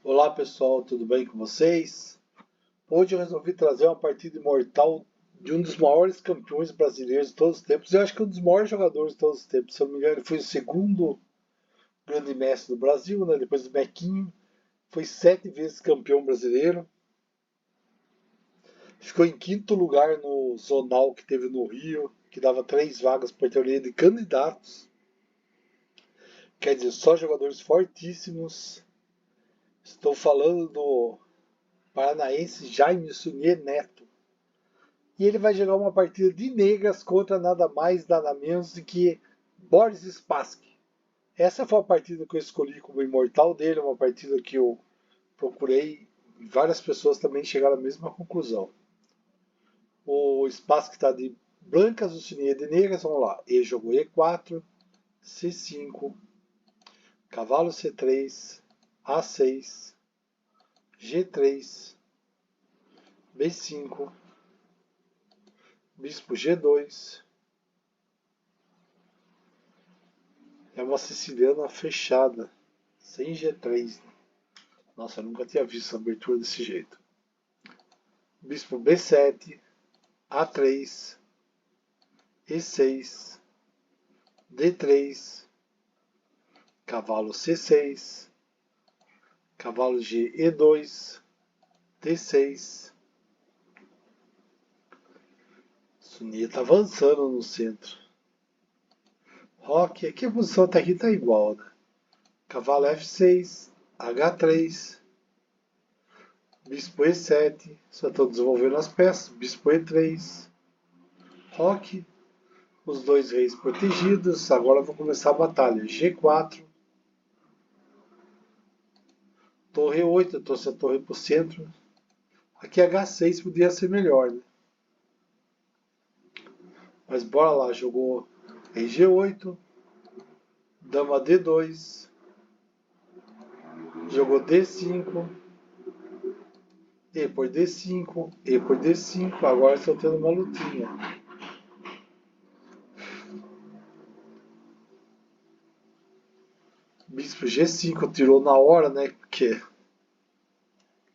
Olá pessoal, tudo bem com vocês? Hoje eu resolvi trazer uma partida imortal de um dos maiores campeões brasileiros de todos os tempos. Eu acho que um dos maiores jogadores de todos os tempos. Se eu não me engano, ele foi o segundo grande mestre do Brasil, né? Depois do Bequinho. Foi 7 vezes campeão brasileiro. Ficou em quinto lugar no zonal que teve no Rio, que dava 3 vagas para a teoria de candidatos. Quer dizer, só jogadores fortíssimos. Estou falando do paranaense Jaime Sunier Neto. E ele vai jogar uma partida de negras contra nada mais, nada menos do que Boris Spassky. Essa foi a partida que eu escolhi como imortal dele, uma partida que eu procurei e várias pessoas também chegaram à mesma conclusão. O Spassky está de brancas, o Sunier de negras, vamos lá. Ele jogou E4, C5, cavalo C3, A6, G3, B5, bispo G2. É uma siciliana fechada, sem G3. Nossa, eu nunca tinha visto essa abertura desse jeito. Bispo B7, A3, E6, D3, cavalo C6, cavalo G, E2, D6. Sunia está avançando no centro. Roque, aqui a posição até aqui está igual, né? Cavalo F6, H3, bispo E7, só estou desenvolvendo as peças, bispo E3, roque, os dois reis protegidos, agora vou começar a batalha, G4, torre 8, eu trouxe a torre para o centro, aqui H6 podia ser melhor, né? Mas bora lá, jogou rei G8, dama D2, jogou D5, E por D5, E por D5, agora estou tendo uma lutinha. Bispo G5 tirou na hora, né? Porque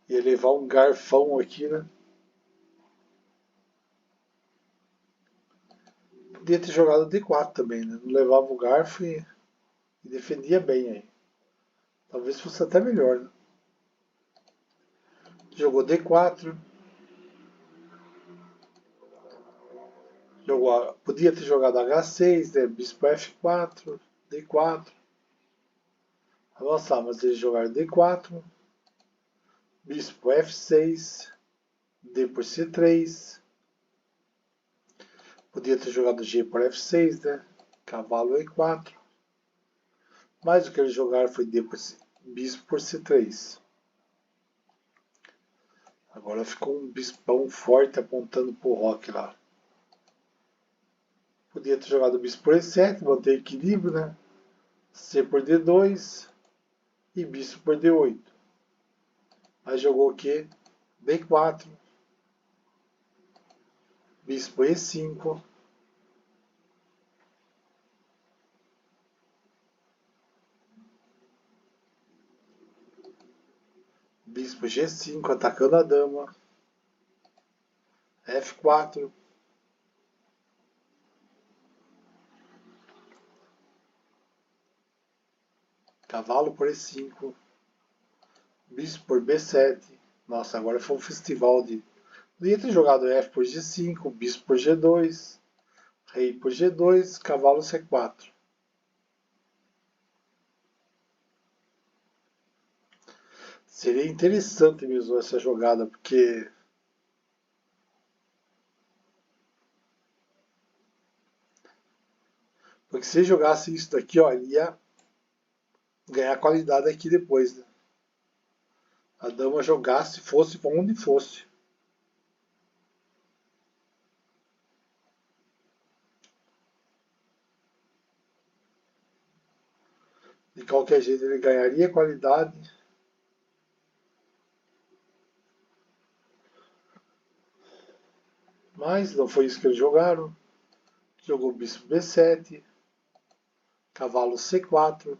ia levar um garfão aqui, né? Podia ter jogado D4 também, né? Não levava o garfo e defendia bem aí. Talvez fosse até melhor, né? Jogou D4. Podia ter jogado H6, né? Bispo F4, D4. Avançar, mas eles jogaram D4. Bispo F6, D por C3. Podia ter jogado G por F6, né? Cavalo E4. Mas o que eles jogaram foi D por C, bispo por C3. Agora ficou um bispão forte apontando pro roque lá. Podia ter jogado bispo por E7, manter equilíbrio, né? C por D2 e bispo por D8. Aí jogou o quê? B4, bispo E5, bispo G5 atacando a dama, F4, cavalo por E5, bispo por B7. Nossa, agora foi um festival de... Podia ter jogado F por G5, bispo por G2, rei por G2, cavalo C4. Seria interessante mesmo essa jogada, porque se jogasse isso daqui, ó, ele ia ganhar qualidade aqui depois, né? A dama jogasse, fosse para onde fosse. De qualquer jeito ele ganharia qualidade. Mas não foi isso que eles jogaram. Jogou bispo B7, cavalo C4,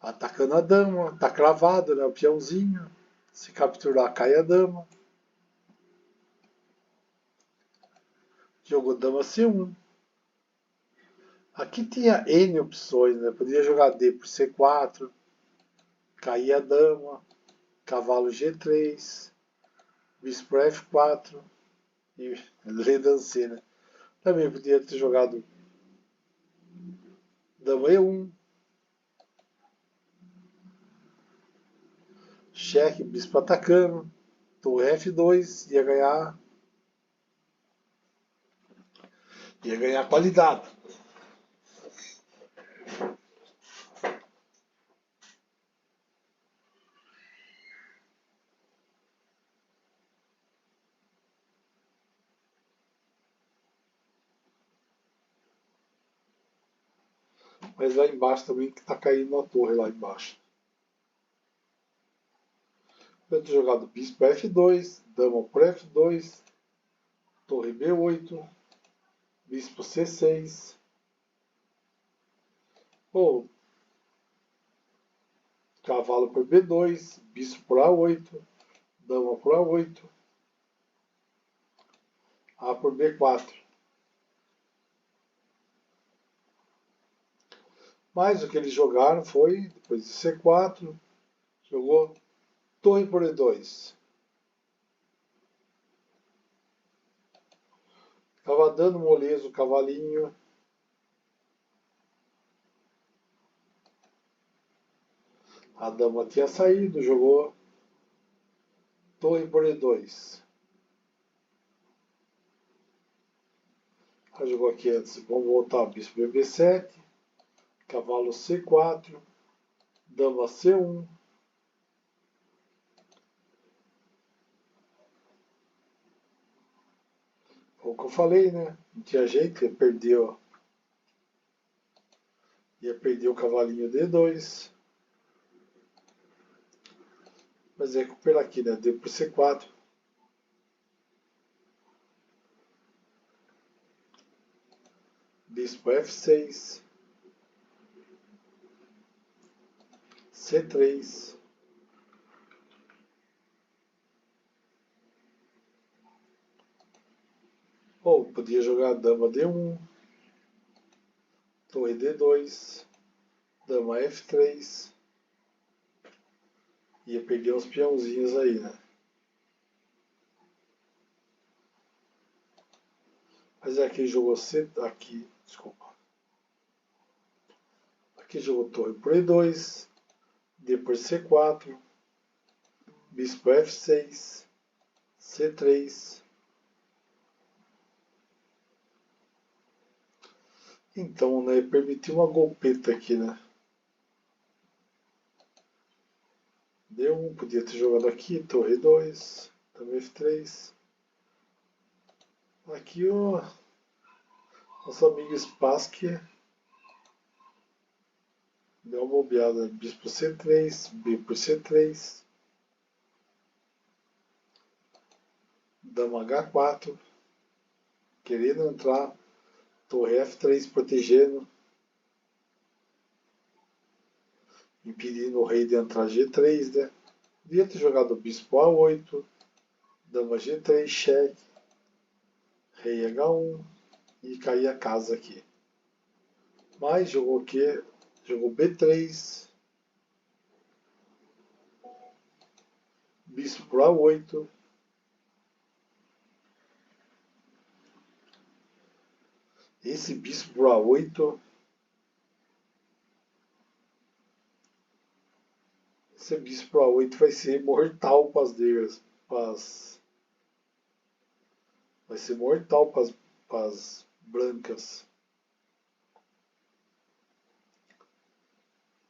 atacando a dama, tá cravado, né, o peãozinho. Se capturar, cai a dama. Jogou dama C1. Aqui tinha N opções, né? Podia jogar D por C4, cair a dama, cavalo G3, bispo por F4 e rei dancê, né? Também podia ter jogado dama E1, cheque, bispo atacando, torre F2, ia ganhar qualidade. Mas lá embaixo também que tá caindo a torre lá embaixo. Eu ter jogado bispo F2, dama por F2, torre B8, bispo C6. Ou cavalo por B2, bispo por A8, dama por A8, A por B4. Mas o que eles jogaram foi, depois de C4, jogou torre por E2. Estava dando moleza o cavalinho. A dama tinha saído, jogou torre por E2. Ela jogou aqui antes. Vamos voltar. Bispo B7, cavalo C4, dama C1. Foi o que eu falei, né? Não tinha jeito, ia perder o cavalinho D2. Mas ia recuperar aqui, né? D por C4. Bispo F6. C3. Ou podia jogar dama D1. Torre D2. Dama F3. Ia perder uns peãozinhos aí, né? Mas aqui jogou C. Aqui, desculpa. Aqui jogou torre por E2. D por C4. Bispo F6. C3. Então, né? Permitiu uma golpeta aqui, né? D1, podia ter jogado aqui, torre 2, também F3. Aqui o nosso amigo Spassky deu uma bobeada. Bispo C3, B por C3, dama H4, querendo entrar, torre F3 protegendo, impedindo o rei de entrar G3, né? Podia ter jogado bispo A8, dama G3, cheque, rei H1 e cair a casa aqui. Mas jogou o quê? Jogou B3, bispo por A8, esse bispo por A8, esse bispo por A8 vai ser mortal para as negras, vai ser mortal para as brancas.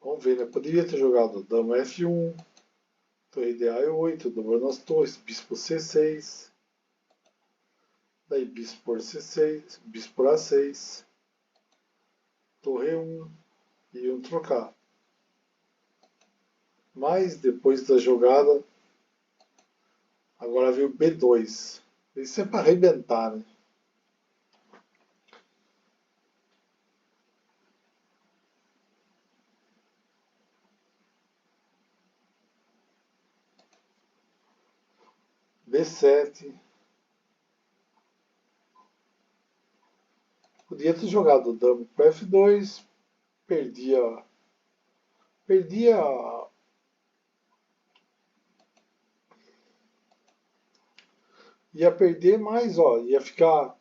Vamos ver, né? Poderia ter jogado dama F1, torre de A8, dobrando as torres, bispo C6, daí bispo por C6, bispo por A6, torre 1 e iam trocar. Mas depois da jogada, agora veio B2. Isso é para arrebentar, né? B7. Podia ter jogado dama para F2, perdia ia perder mais, ó, ia ficar,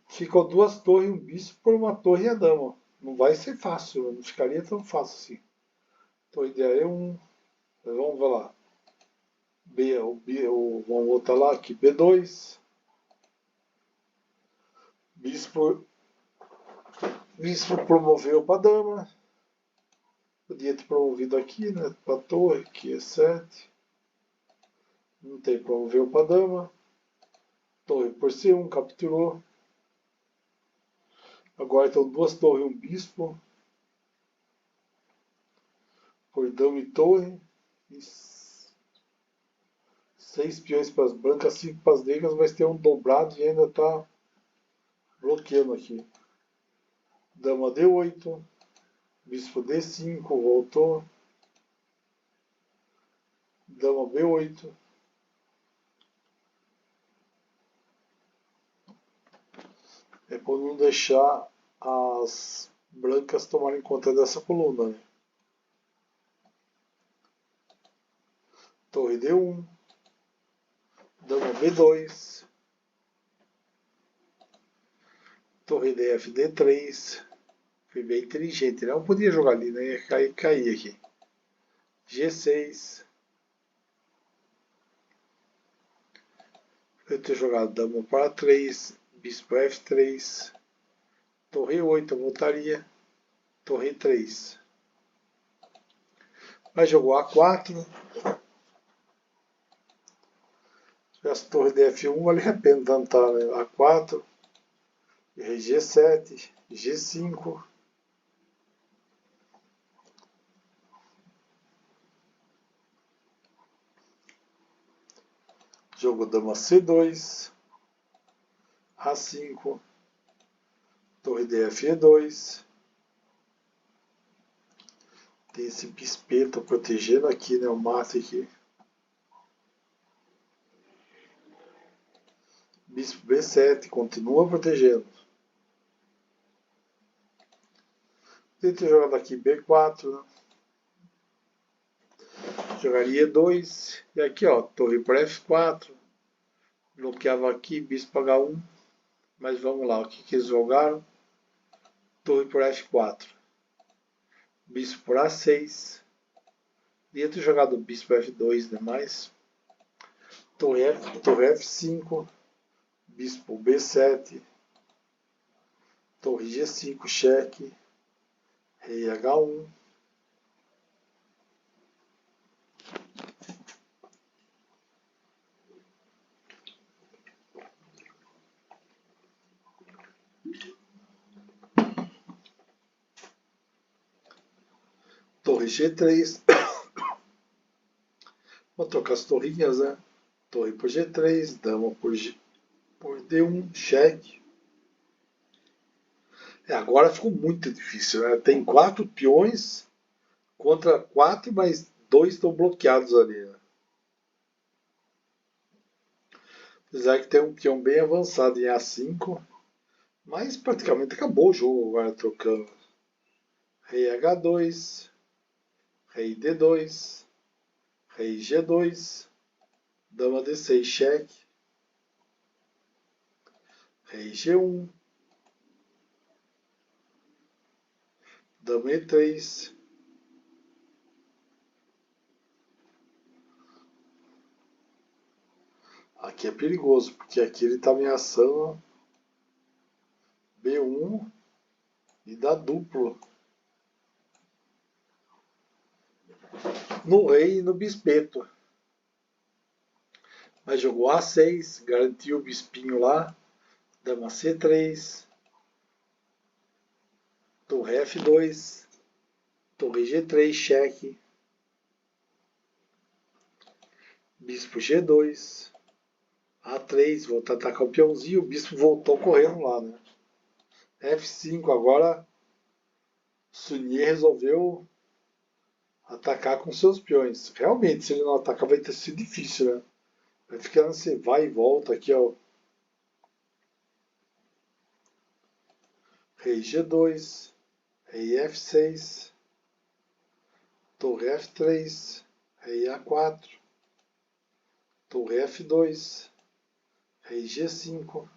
ficou duas torres e um bispo por uma torre e a dama. Não vai ser fácil, não ficaria tão fácil assim. Torre de E1, vamos ver lá. Vamos voltar lá aqui, B2. Bispo promoveu para dama. Podia ter promovido aqui, né? Para torre, aqui é 7. Não tem, promoveu para dama. Torre por C1, capturou. Agora estão duas torres e um bispo. Por dama e torre. E 6 peões para as brancas, 5 para as negras, mas tem um dobrado e ainda está bloqueando aqui. Dama D8. Bispo D5, voltou. Dama B8. É para não deixar as brancas tomarem conta dessa coluna. Né? Torre D1. Dama B2. Torre DF D3. Foi bem inteligente. Não podia jogar ali, né? Ia cair aqui. G6. Eu ter jogado dama para 3. Bispo F3. Torre 8, eu voltaria. Torre 3. Mas jogou A4. Se tivesse torre de F1, vale a pena tentar, né? A4. G7. G5. Jogou dama C2. A5. Torre de F2. Tem esse bispeto protegendo aqui, né? O mate aqui. Bispo B7, continua protegendo. Podia ter jogado aqui B4, né? Jogaria E2. E aqui, ó, torre para F4. Bloqueava aqui, bispo H1. Mas vamos lá, o que eles jogaram? Torre por F4. Bispo por A6. Podia ter jogado bispo F2, né? Mas torre F5. Bispo B7. Torre G5, cheque. Rei H1. Torre G3. Vou trocar as torrinhas, né? Torre por G3, dama por D1, cheque. Agora ficou muito difícil, né? Tem 4 peões contra 4, mas 2 estão bloqueados ali. Né? Apesar que tem um peão bem avançado em A5, mas praticamente acabou o jogo agora trocando. Rei H2, Rei D2, Rei G2, Dama D6, cheque, Rei G1, Dama E3, aqui é perigoso, porque aqui ele está ameaçando B1 e dá duplo no rei e no bispeto. Mas jogou A6, garantiu o bispinho lá, dama C3, torre F2, torre G3, cheque, bispo G2, A3, voltar a atacar o peãozinho, o bispo voltou correndo lá, né? F5, agora Sunier resolveu atacar com seus peões. Realmente, se ele não atacar, vai ter sido difícil, né? Vai ficar nesse vai e volta aqui, ó. Rei G2, rei F6, torre F3, rei A4, torre F2, rei G5.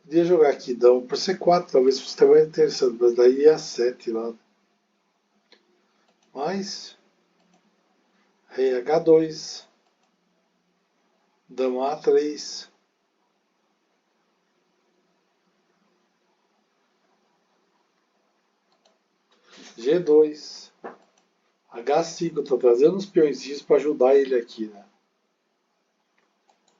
Podia jogar aqui dama por C4, talvez fosse até mais interessante, mas daí é A7 lá. Mas, rei H2, dama A3, G2, H5, tô trazendo os peõezinhos para ajudar ele aqui, né?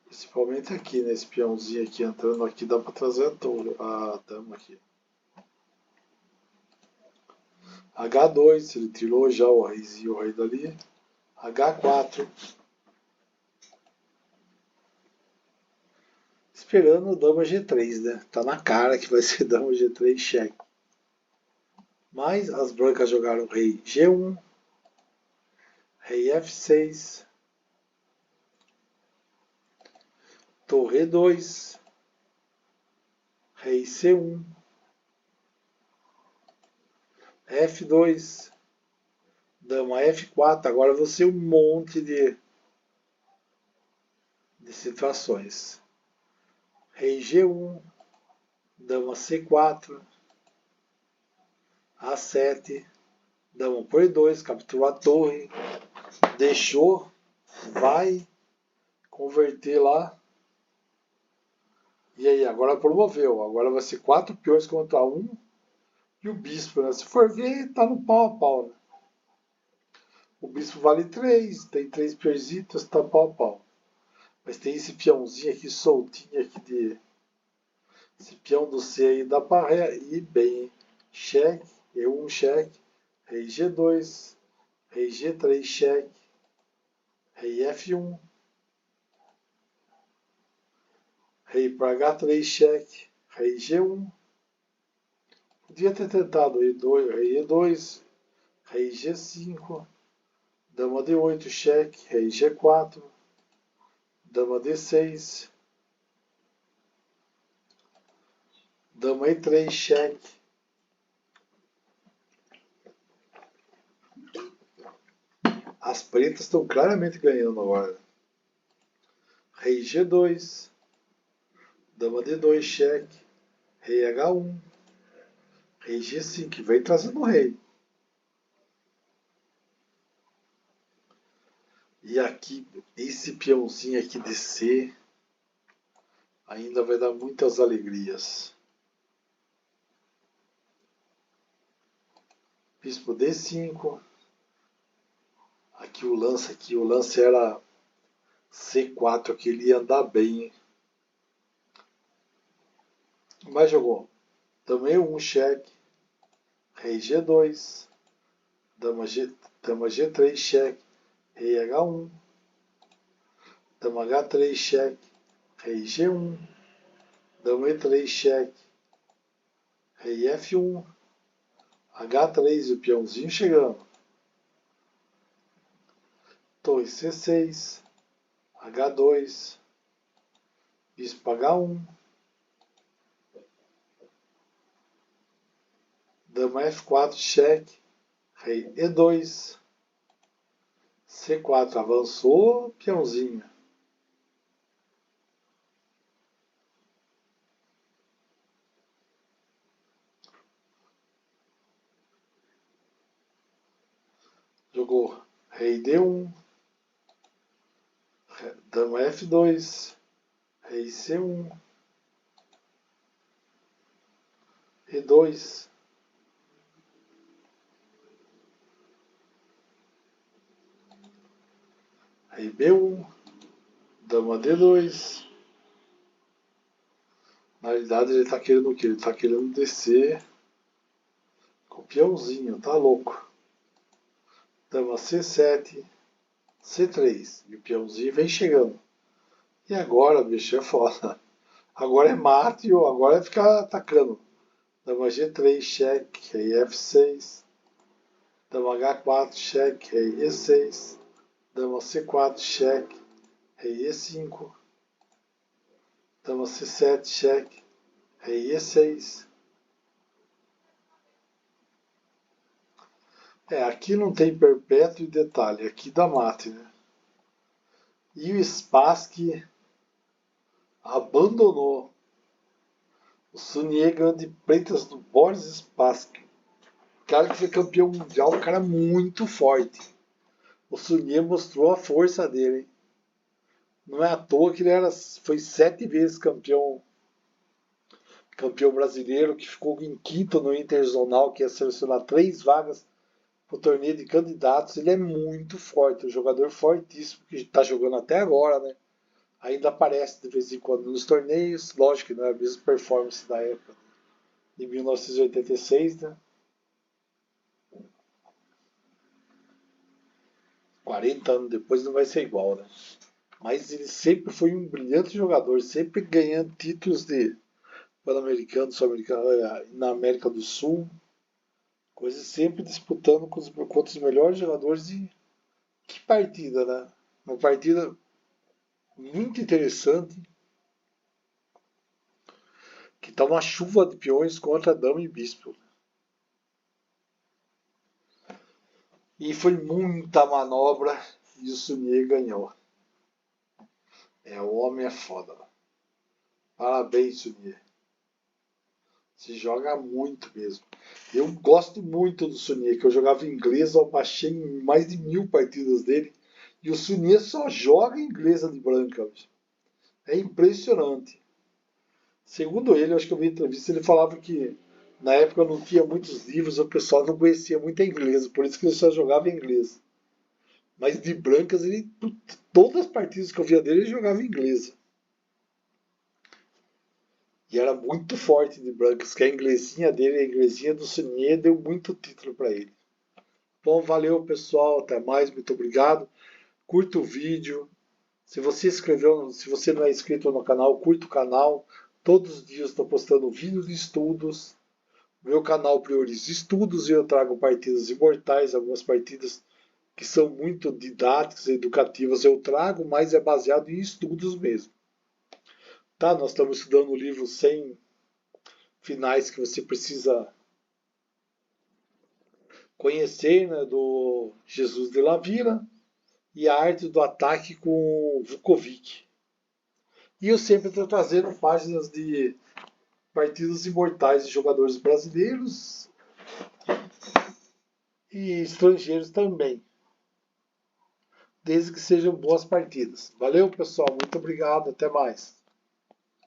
Principalmente aqui, né? Esse peãozinho aqui entrando aqui, dá para trazer a dama aqui. H2, ele tirou já o reizinho, o rei dali. H4. Esperando o dama G3, né? Tá na cara que vai ser dama G3 cheque. Mas as brancas jogaram rei G1, rei F6, torre E2, rei C1, F2, dama F4. Agora vou ser um monte de situações. Rei G1, dama C4, A7, dama por E2, capturou a torre, deixou, vai converter lá. E aí, agora promoveu. Agora vai ser 4 peões contra 1 e o bispo, né? Se for ver, tá no pau a pau, né? O bispo vale 3, tem 3 peõezitos, tá pau a pau. Mas tem esse peãozinho aqui soltinho aqui de... Esse peão do C aí dá pra ir bem. Cheque, E1 cheque, rei G2, rei G3 cheque, rei F1, rei para H3 cheque, rei G1. Podia ter tentado rei E2, rei G5, dama D8 cheque, rei G4, dama D6, dama E3 cheque. As pretas estão claramente ganhando agora. Rei G2, dama D2 cheque, rei H1, rei G5, vem trazendo o rei. E aqui, esse peãozinho aqui de C ainda vai dar muitas alegrias. Bispo D5. Aqui, o lance era C4, que ele ia andar bem. Mas jogou. Dama E1 cheque, rei G2, dama G3 cheque, rei H1, dama H3 cheque, rei G1, dama E3 cheque, rei F1, H3 e o peãozinho chegando. Torre C6, H2, bispo H1, dama F4 cheque, rei E2, C4 avançou, peãozinho. Jogou rei D1, dama F2, rei C1, E2, rei B1, dama D2. Na realidade ele tá querendo o quê? Ele tá querendo descer com o peãozinho, tá louco. Dama C7, C3. E o peãozinho vem chegando. E agora, bicho, é foda. Agora é mate, agora é ficar atacando. Dama G3, cheque, rei F6. Dama H4, cheque, rei E6. Dama C4, cheque, rei E5. Dama C7, cheque, rei E6. Aqui não tem perpétuo e detalhe, aqui dá mate, né? E o Spassky abandonou. O Sunier ganhou de pretas do Boris Spassky. O cara que foi campeão mundial, um cara muito forte. O Sunier mostrou a força dele, hein? Não é à toa que ele foi 7 vezes campeão brasileiro, que ficou em quinto no Interzonal, que ia selecionar 3 vagas para o torneio de candidatos. Ele é muito forte, um jogador fortíssimo, que está jogando até agora, né? Ainda aparece de vez em quando nos torneios, lógico que não é a mesma performance da época de 1986, né? 40 anos depois não vai ser igual, né? Mas ele sempre foi um brilhante jogador, sempre ganhando títulos de Pan-Americano, Sul-Americano, na América do Sul, coisa sempre disputando contra os melhores jogadores. E que partida, né? Uma partida muito interessante, que tá uma chuva de peões contra Dama e Bispo. E foi muita manobra e o Sunier ganhou. O homem é foda. Parabéns, Sunier. Se joga muito mesmo. Eu gosto muito do Sunier, que eu jogava inglês, eu baixei mais de 1000 partidas dele. E o Sunier só joga inglesa de branca. É impressionante. Segundo ele, acho que eu vi entrevista, ele falava que na época não tinha muitos livros, o pessoal não conhecia muito inglês, por isso que ele só jogava inglês. Mas de brancas, todas as partidas que eu via dele, ele jogava inglesa. E era muito forte de brancas, que a inglesinha dele, a inglesinha do Sunier, deu muito título para ele. Bom, valeu pessoal, até mais, muito obrigado. Curta o vídeo. Se você não é inscrito no canal, curta o canal. Todos os dias estou postando vídeos de estudos. Meu canal prioriza estudos e eu trago partidas imortais, algumas partidas que são muito didáticas, educativas eu trago, mas é baseado em estudos mesmo. Tá? Nós estamos estudando o livro 100 finais que você precisa conhecer, né, do Jesus de la Vila, e a arte do ataque com Vukovic. E eu sempre estou trazendo páginas de partidas imortais de jogadores brasileiros e estrangeiros também, desde que sejam boas partidas. Valeu, pessoal, muito obrigado, até mais.